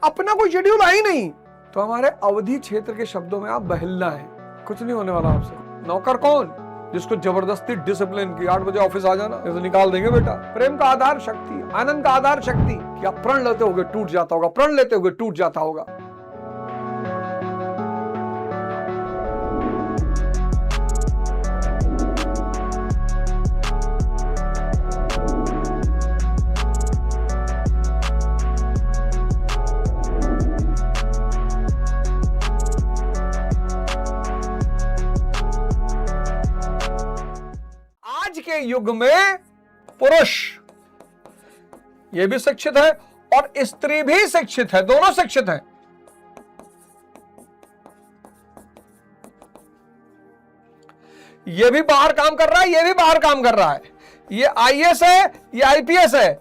अपना कोई शेड्यूल है ही नहीं। तो हमारे अवधि क्षेत्र के शब्दों में आप बहिलना है, कुछ नहीं होने वाला आपसे। नौकर कौन? जिसको जबरदस्ती डिसिप्लिन की 8 बजे ऑफिस आ जाना, तो निकाल देंगे बेटा। प्रेम का आधार शक्ति, आनंद का आधार शक्ति। क्या प्रण लेते होगे टूट जाता होगा, प्रण लेते होगे टूट जाता होगा। के युग में पुरुष ये भी शिक्षित है और स्त्री भी शिक्षित है, दोनों शिक्षित हैं। ये भी बाहर काम कर रहा है, ये भी बाहर काम कर रहा है। ये आईएएस है, ये आईपीएस है,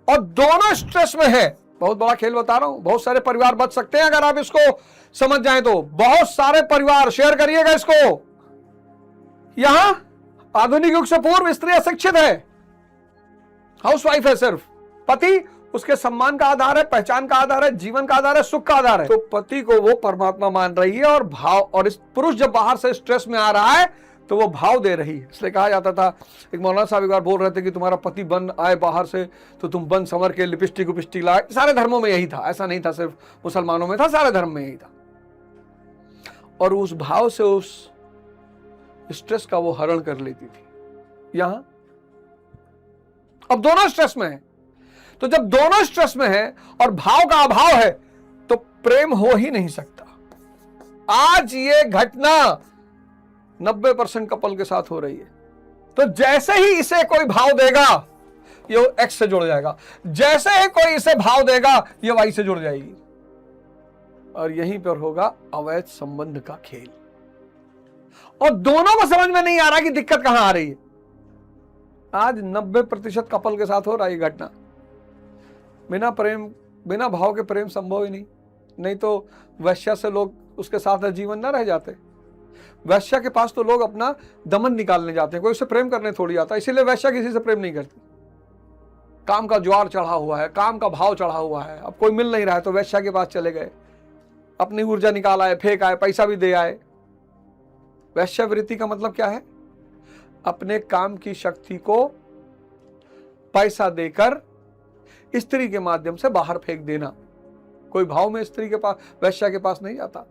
और दोनों स्ट्रेस में है। बहुत बड़ा खेल बता रहा हूं, बहुत सारे परिवार बच सकते हैं अगर आप इसको समझ जाएं तो। बहुत सारे परिवार, शेयर करिएगा इसको। यहां आधुनिक युग से पूर्व स्त्री अशिक्षित है, हाउसवाइफ है सिर्फ। पति उसके सम्मान का आधार है, पहचान का आधार है, जीवन का आधार है, सुख का आधार है। तो पति को वो परमात्मा मान रही है, और भाव, और इस पुरुष जब बाहर से स्ट्रेस में आ रहा है तो वो भाव दे रही है। इसलिए कहा जाता था, एक मौलाना साहब एक बार बोल रहे थे कि तुम्हारा पति बन आए बाहर से तो तुम बन संवर के लिपस्टिक उपिस्टिक लाए। सारे धर्मों में यही था, ऐसा नहीं था सिर्फ मुसलमानों में था, सारे धर्म में यही था। और उस भाव से उस स्ट्रेस का वो हरण कर लेती थी। यहां अब दोनों स्ट्रेस में है, तो जब दोनों स्ट्रेस में है और भाव का अभाव है तो प्रेम हो ही नहीं सकता। आज ये घटना 90% कपल के साथ हो रही है। तो जैसे ही इसे कोई भाव देगा ये एक्स से जुड़ जाएगा, जैसे ही कोई इसे भाव देगा ये वाई से जुड़ जाएगी, और यहीं पर होगा अवैध संबंध का खेल। और दोनों को समझ में नहीं आ रहा कि दिक्कत कहां आ रही है। आज 90% कपल के साथ हो रहा है ये घटना। बिना प्रेम, बिना भाव के प्रेम संभव ही नहीं। नहीं तो वैश्या से लोग उसके साथ जीवन ना रह जाते। वैश्या के पास तो लोग अपना दमन निकालने जाते हैं, कोई उससे प्रेम करने थोड़ी आता। इसीलिए वैश्या किसी से प्रेम नहीं करती। काम का ज्वार चढ़ा हुआ है, काम का भाव चढ़ा हुआ है, अब कोई मिल नहीं रहा है तो वैश्या के पास चले गए, अपनी ऊर्जा निकाल आए, फेंक आए, पैसा भी दे आए। वैश्यावृत्ति का मतलब क्या है? अपने काम की शक्ति को पैसा देकर स्त्री के माध्यम से बाहर फेंक देना। कोई भाव में स्त्री के पास, वैश्या के पास नहीं जाता।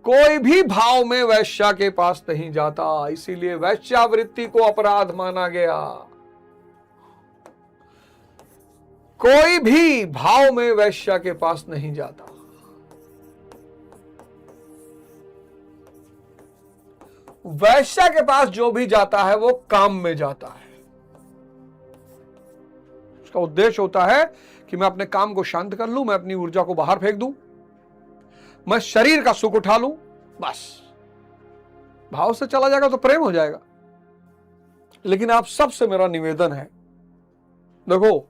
कोई भी भाव में वैश्या के पास नहीं जाता। इसीलिए वैश्यावृत्ति को अपराध माना गया। कोई भी भाव में वैश्या के पास नहीं जाता। वैश्या के पास जो भी जाता है वो काम में जाता है। उसका उद्देश्य होता है कि मैं अपने काम को शांत कर लूं, मैं अपनी ऊर्जा को बाहर फेंक दूं, मैं शरीर का सुख उठा लूं, बस। भाव से चला जाएगा तो प्रेम हो जाएगा। लेकिन आप सबसे मेरा निवेदन है, देखो,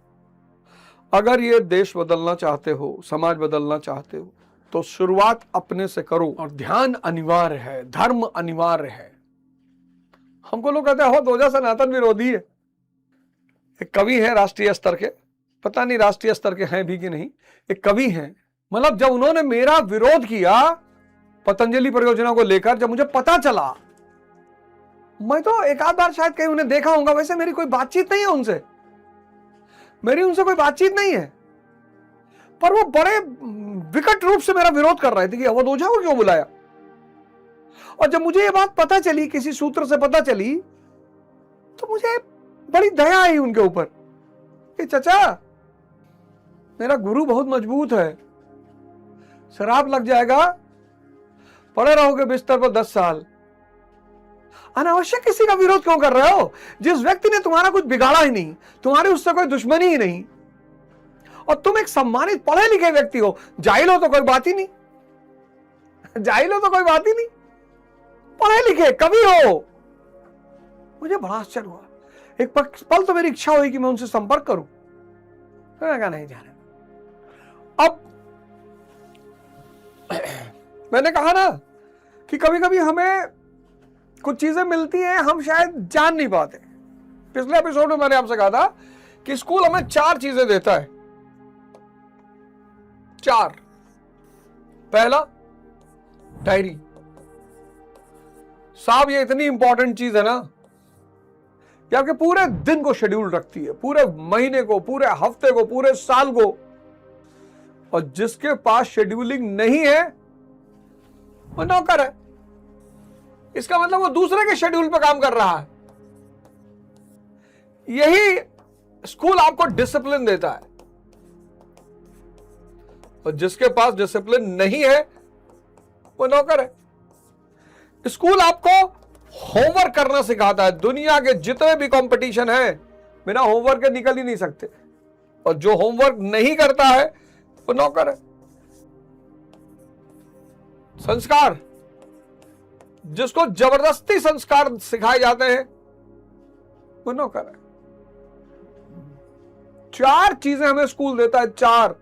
अगर ये देश बदलना चाहते हो, समाज बदलना चाहते हो, तो शुरुआत अपने से करो। और ध्यान अनिवार्य है, धर्म अनिवार्य है। हमको लोग कहते हैं हो दोजा सनातन विरोधी है। एक कवि है राष्ट्रीय स्तर के, पता नहीं राष्ट्रीय स्तर के हैं भी कि नहीं, एक कवि हैं, मतलब जब उन्होंने मेरा विरोध किया पतंजलि परियोजना को लेकर, जब मुझे पता चला, मैं तो एक आध बार शायद कहीं उन्हें देखा होगा, वैसे मेरी कोई बातचीत नहीं है उनसे, मेरी उनसे कोई बातचीत नहीं है, पर वो बड़े विकट रूप से मेरा विरोध कर रहे थे कि अवध ओझा को क्यों बुलाया। और जब मुझे ये बात पता चली, किसी सूत्र से पता चली, तो मुझे बड़ी दया आई उनके ऊपर कि चाचा, मेरा गुरु बहुत मजबूत है, शराब लग जाएगा, पड़े रहोगे बिस्तर पर 10 साल, अनावश्यक किसी का विरोध क्यों कर रहे हो? जिस व्यक्ति ने तुम्हारा कुछ बिगाड़ा ही नहीं, तुम्हारी उससे कोई दुश्मनी ही नहीं, और तुम एक सम्मानित पढ़े लिखे व्यक्ति हो, जाहिल हो तो कोई बात ही नहीं, जाहिल हो तो कोई बात ही नहीं, पढ़े लिखे कवि हो। मुझे बड़ा आश्चर्य हुआ। एक पल तो मेरी इच्छा हुई कि मैं उनसे संपर्क करूं, मैंने कहा नहीं जाने। अब मैंने कहा ना कि कभी कभी हमें कुछ चीजें मिलती हैं, हम शायद जान नहीं पाते। पिछले एपिसोड में मैंने आपसे कहा था कि स्कूल हमें 4 चीजें देता है। 4। पहला, डायरी। साहब ये इतनी इंपॉर्टेंट चीज है ना, ये आपके पूरे दिन को शेड्यूल रखती है, पूरे महीने को, पूरे हफ्ते को, पूरे साल को। और जिसके पास शेड्यूलिंग नहीं है वो नौकर है। इसका मतलब वो दूसरे के शेड्यूल पे काम कर रहा है। यही स्कूल आपको डिसिप्लिन देता है, और जिसके पास डिसिप्लिन नहीं है वो नौकर है। स्कूल आपको होमवर्क करना सिखाता है। दुनिया के जितने भी कंपटीशन है बिना होमवर्क के निकल ही नहीं सकते, और जो होमवर्क नहीं करता है वो नौकर है। संस्कार, जिसको जबरदस्ती संस्कार सिखाए जाते हैं वो नौकर है। 4 चीजें हमें स्कूल देता है, 4।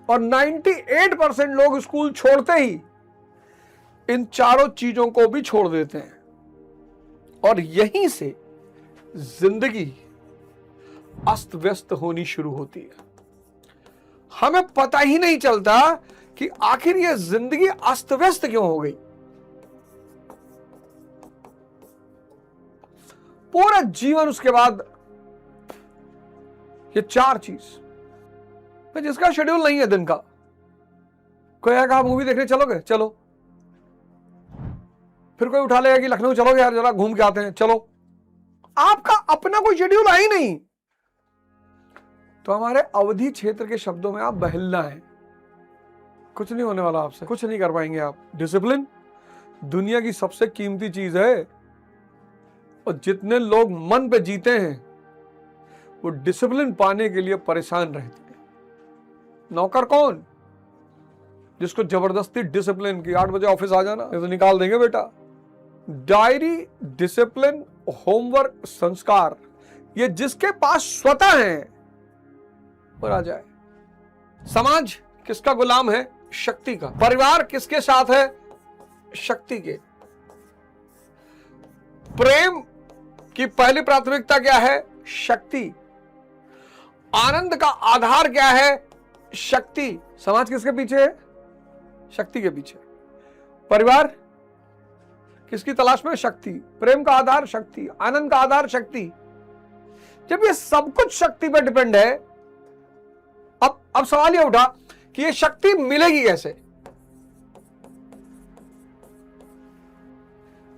और 98% लोग स्कूल छोड़ते ही इन चारों चीजों को भी छोड़ देते हैं, और यहीं से जिंदगी अस्त व्यस्त होनी शुरू होती है। हमें पता ही नहीं चलता कि आखिर ये जिंदगी अस्त व्यस्त क्यों हो गई। पूरा जीवन उसके बाद ये 4 चीज, जिसका शेड्यूल नहीं है दिन का। कोई कहा मूवी देखने चलोगे, चलो। फिर कोई उठा लेगा कि लखनऊ चलोगे यार, जरा घूम के आते हैं, चलो। आपका अपना कोई शेड्यूल है ही नहीं। तो हमारे अवधि क्षेत्र के शब्दों में आप बहलना है, कुछ नहीं होने वाला आपसे, कुछ नहीं कर पाएंगे आप। डिसिप्लिन दुनिया की सबसे कीमती चीज है, और जितने लोग मन पे जीते हैं वो डिसिप्लिन पाने के लिए परेशान रहते हैं। नौकर कौन? जिसको जबरदस्ती डिसिप्लिन की 8 बजे ऑफिस आ जाना, ये तो निकाल देंगे बेटा। डायरी, डिसिप्लिन, होमवर्क, संस्कार, ये जिसके पास स्वतः है वो राजा है। समाज किसका गुलाम है? शक्ति का। परिवार किसके साथ है? शक्ति के। प्रेम की पहली प्राथमिकता क्या है? शक्ति। आनंद का आधार क्या है? शक्ति। समाज किसके पीछे है? शक्ति के पीछे। परिवार किसकी तलाश में? शक्ति। प्रेम का आधार शक्ति, आनंद का आधार शक्ति। जब ये सब कुछ शक्ति पर डिपेंड है, अब सवाल ये उठा कि ये शक्ति मिलेगी कैसे?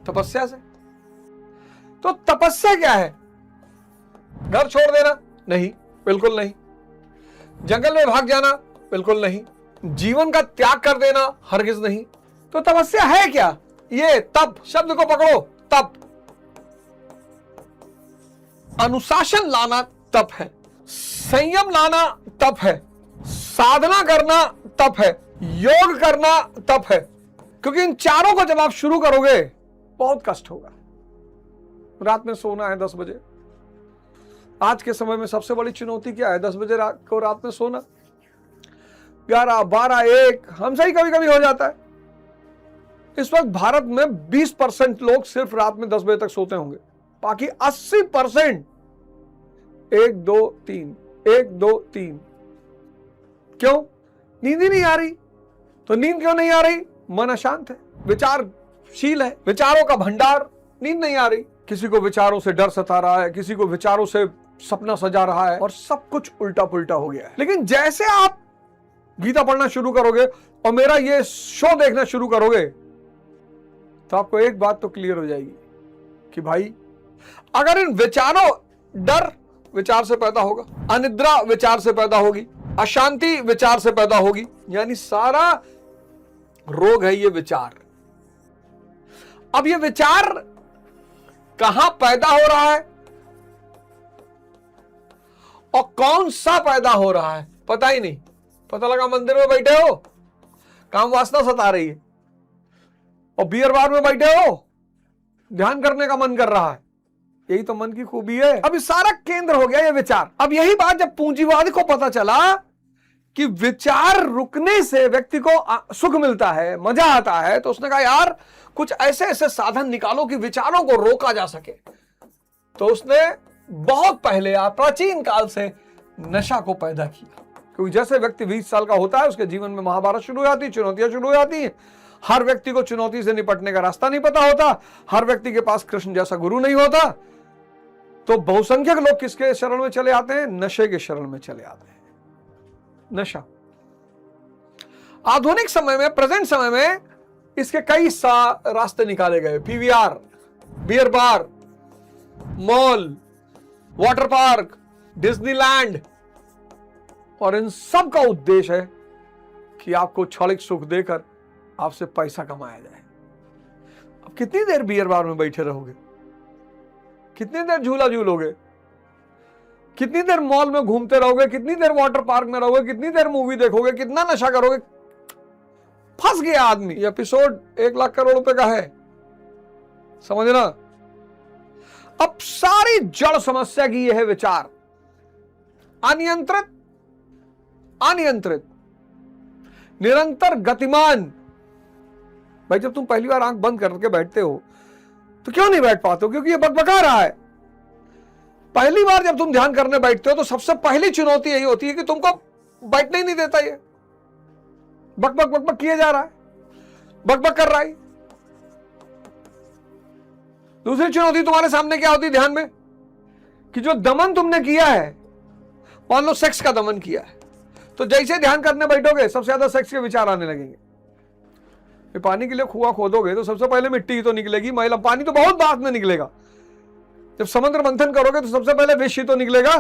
तपस्या से। तो तपस्या क्या है? घर छोड़ देना? नहीं, बिल्कुल नहीं। जंगल में भाग जाना? बिल्कुल नहीं। जीवन का त्याग कर देना? हरगिज नहीं। तो तपस्या है क्या? ये तप शब्द को पकड़ो, तप। अनुशासन लाना तप है, संयम लाना तप है, साधना करना तप है, योग करना तप है। क्योंकि इन चारों को जब आप शुरू करोगे बहुत कष्ट होगा। रात में सोना है 10 बजे। आज के समय में सबसे बड़ी चुनौती क्या है? 10 बजे रात में सोना। 11, 12, 1 हमसे ही कभी कभी हो जाता है। इस वक्त भारत में 20% लोग सिर्फ रात में 10 बजे तक सोते होंगे, बाकी 80% 1, 2, 3, 1, 2, 3। क्यों? नींद ही नहीं आ रही। तो नींद क्यों नहीं आ रही? मन अशांत है, विचारशील है, विचारों का भंडार। नींद नहीं आ रही। किसी को विचारों से डर सता रहा है, किसी को विचारों से सपना सजा रहा है, और सब कुछ उल्टा पुल्टा हो गया है। लेकिन जैसे आप गीता पढ़ना शुरू करोगे और मेरा ये शो देखना शुरू करोगे, तो आपको एक बात तो क्लियर हो जाएगी कि भाई, अगर इन विचारों, डर विचार से पैदा होगा, अनिद्रा विचार से पैदा होगी, अशांति विचार से पैदा होगी, यानी सारा रोग है ये विचार। अब ये विचार कहां पैदा हो रहा है और कौन सा पैदा हो रहा है पता ही नहीं। पता लगा मंदिर में बैठे हो, काम वासना सता रही है, और बियर बार में बैठे हो, ध्यान करने का मन कर रहा है। यही तो मन की खूबी है। अब सारा केंद्र हो गया ये विचार। अब यही बात जब पूंजीवाद को पता चला कि विचार रुकने से व्यक्ति को सुख मिलता है, मजा आता है, तो उसने कहा यार कुछ ऐसे ऐसे साधन निकालो कि विचारों को रोका जा सके। तो उसने बहुत पहले, प्राचीन काल से नशा को पैदा किया। क्योंकि जैसे व्यक्ति 20 साल का होता है उसके जीवन में महाभारत शुरू हो जाती है, चुनौतियां शुरू हो जाती हैं। हर व्यक्ति को चुनौती से निपटने का रास्ता नहीं पता होता, हर व्यक्ति के पास कृष्ण जैसा गुरु नहीं होता। तो बहुसंख्यक लोग किसके शरण में चले आते हैं? नशे के शरण में चले आते हैं। नशा आधुनिक समय में, प्रेजेंट समय में इसके कई रास्ते निकाले गए। PVR, beer bar, mall, water park, Disneyland, और इन सब का उद्देश्य है कि आपको क्षणिक सुख देकर आपसे पैसा कमाया जाए। अब कितनी देर बियर बार में बैठे रहोगे? कितनी देर झूला झूलोगे? कितनी देर मॉल में घूमते रहोगे? कितनी देर वाटर पार्क में रहोगे? कितनी देर मूवी देखोगे? कितना नशा करोगे? फंस गया आदमी। ये एपिसोड 1 लाख करोड़ रुपए का है, समझना। अब सारी जड़ समस्या की यह है विचार, अनियंत्रित, निरंतर गतिमान। भाई जब तुम पहली बार आंख बंद करके बैठते हो तो क्यों नहीं बैठ पाते हो? क्योंकि ये बकबका रहा है। पहली बार जब तुम ध्यान करने बैठते हो तो सबसे पहली चुनौती यही होती है कि तुमको बैठने ही नहीं देता। ये बकबक बकबक किए जा रहा है, बकबक कर रहा है। दूसरी चुनौती तुम्हारे सामने क्या होती है ध्यान में? कि जो दमन तुमने किया है, मान लो सेक्स का दमन किया है, तो जैसे ध्यान करने बैठोगे सबसे ज्यादा सेक्स के विचार आने लगेंगे। पानी के लिए कुआं खोदोगे तो सबसे पहले मिट्टी ही तो निकलेगी, महिला पानी तो बहुत बाद में निकलेगा। जब समुद्र मंथन करोगे तो सबसे पहले विष ही तो निकलेगा।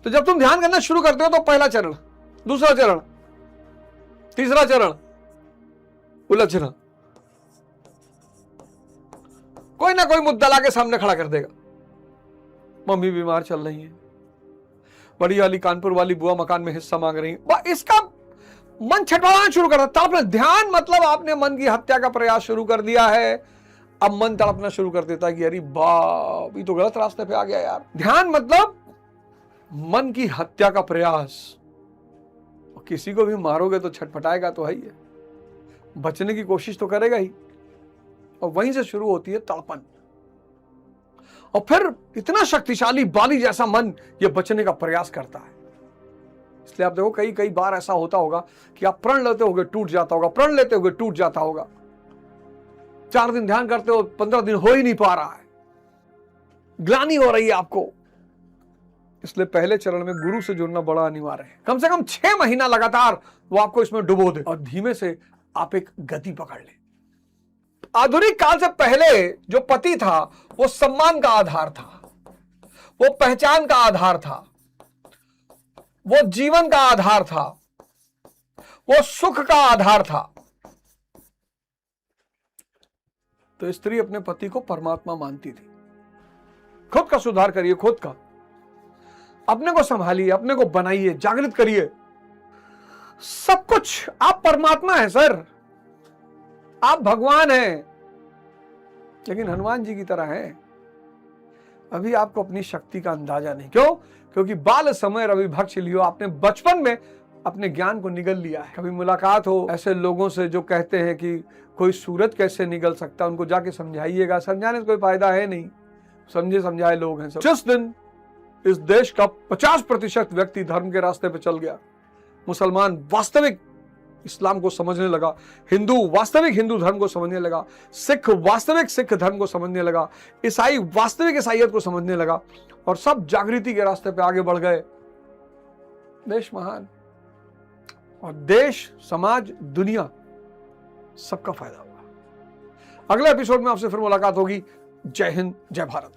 तो जब तुम ध्यान करना शुरू करते हो तो पहला चरण, दूसरा चरण, तीसरा चरण, उलझना, कोई ना कोई मुद्दा लाके सामने खड़ा कर देगा। मम्मी बीमार चल रही है, बड़ी वाली कानपुर वाली बुआ मकान में हिस्सा मांग रही है, इसका मन छटपटाना शुरू कर देता। आपने ध्यान मतलब आपने मन की हत्या का प्रयास शुरू कर दिया है। अब मन तड़पना शुरू कर देता है कि अरे बाप, ये तो गलत रास्ते पे आ गया यार। ध्यान मतलब मन की हत्या का प्रयास। किसी को भी मारोगे तो छटपटाएगा तो है ही है, बचने की कोशिश तो करेगा ही, और वहीं से शुरू होती है तड़पन। और फिर इतना शक्तिशाली बाली जैसा मन ये बचने का प्रयास करता है। इसलिए आप देखो कई बार ऐसा होता होगा कि आप प्रण लेते होगे टूट जाता होगा, प्रण लेते होगे टूट जाता होगा, 4 दिन ध्यान करते हो 15 दिन हो ही नहीं पा रहा है, ग्लानि हो रही है आपको। इसलिए पहले चरण में गुरु से जुड़ना बड़ा अनिवार्य है। कम से कम 6 महीना लगातार वो आपको इसमें डुबो दे और धीमे से आप एक गति पकड़ ले। आधुनिक काल से पहले जो पति था वो सम्मान का आधार था, वो पहचान का आधार था, वो जीवन का आधार था, वो सुख का आधार था। तो स्त्री अपने पति को परमात्मा मानती थी। खुद का सुधार करिए, खुद का, अपने को संभालिए, अपने को बनाइए, जागृत करिए। सब कुछ आप परमात्मा है सर, आप भगवान हैं, लेकिन हनुमान जी की तरह हैं। अभी आपको अपनी शक्ति का अंदाजा नहीं। क्यों? क्योंकि बाल समय रवि भक्ष लियो, आपने बचपन में अपने ज्ञान को निगल लिया है। कभी मुलाकात हो ऐसे लोगों से जो कहते हैं कि कोई सूरज कैसे निगल सकता, उनको जाके समझाइएगा। समझाने से कोई फायदा है नहीं, समझे समझाए लोग हैं सब। जिस दिन इस देश का 50% व्यक्ति धर्म के रास्ते पे चल गया, मुसलमान वास्तविक इस्लाम को समझने लगा, हिंदू वास्तविक हिंदू धर्म को समझने लगा, सिख वास्तविक सिख धर्म को समझने लगा, ईसाई वास्तविक ईसाईयत को समझने लगा, और सब जागृति के रास्ते पे आगे बढ़ गए, देश महान। और देश, समाज, दुनिया सबका फायदा होगा। अगले एपिसोड में आपसे फिर मुलाकात होगी। जय हिंद, जय भारत।